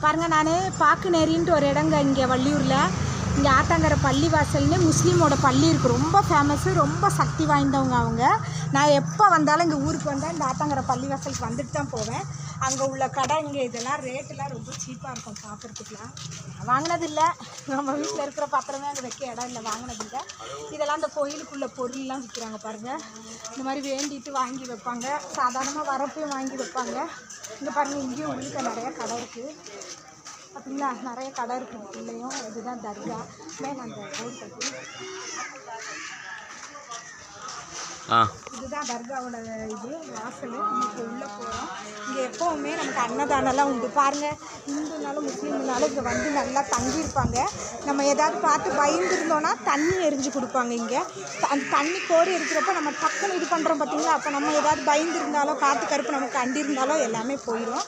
பாருங்க, நான் பாக்குநேரின்ட்டு ஒரு இடங்க இங்கே வள்ளியூரில், இங்கே ஆத்தாங்கரை பள்ளிவாசல்னு முஸ்லீமோட பள்ளி இருக்குது. ரொம்ப ஃபேமஸ்ஸு, ரொம்ப சக்தி வாய்ந்தவங்க அவங்க. நான் எப்போ வந்தாலும் இங்கே ஊருக்கு வந்தால் இந்த ஆத்தாங்கரை பள்ளிவாசலுக்கு வந்துட்டு தான் போவேன். அங்கே உள்ள கடை இங்கே இதெல்லாம் ரேட்டெல்லாம் ரொம்ப சீப்பாக இருக்கும் பார்க்குறதுக்குலாம். வாங்கினதில்லை, நம்ம வீட்டில் இருக்கிற பாத்திரமே அங்கே வைக்க இடம் இல்லை, வாங்கினதில்லை. இதெல்லாம் இந்த கோயிலுக்குள்ளே பொருள்லாம் விற்கிறாங்க பாருங்கள். இந்த மாதிரி வேண்டிட்டு வாங்கி வைப்பாங்க, சாதாரணமாக வரப்பையும் வாங்கி வைப்பாங்க. இங்கே பாருங்கள், இங்கேயும் உங்களுக்கு நிறையா கடை இருக்குது பார்த்தீங்களா, நிறைய கடை இருக்குது இல்லையும். இதுதான் தர்கா மேலே அந்த ரோடு கட்டி, இதுதான் தர்காவோட இது வாசல். நமக்கு உள்ளே போகிறோம். இங்கே எப்போவுமே நமக்கு அன்னதானம்லாம் உண்டு பாருங்கள். இந்துனாலும் முஸ்லீம்னாலும் இங்கே வந்து நல்லா தங்கியிருப்பாங்க. நம்ம எதாவது பார்த்து பயந்துருந்தோன்னா தண்ணி எரிஞ்சு கொடுப்பாங்க. இங்கே அந்த தண்ணி கோரி இருக்கிறப்ப நம்ம டக்குன்னு இது பண்ணுறோம் பார்த்தீங்களா, அப்போ நம்ம எதாவது பயந்துருந்தாலோ காற்று கருப்பு நமக்கு அண்டிருந்தாலோ எல்லாமே போயிடும்.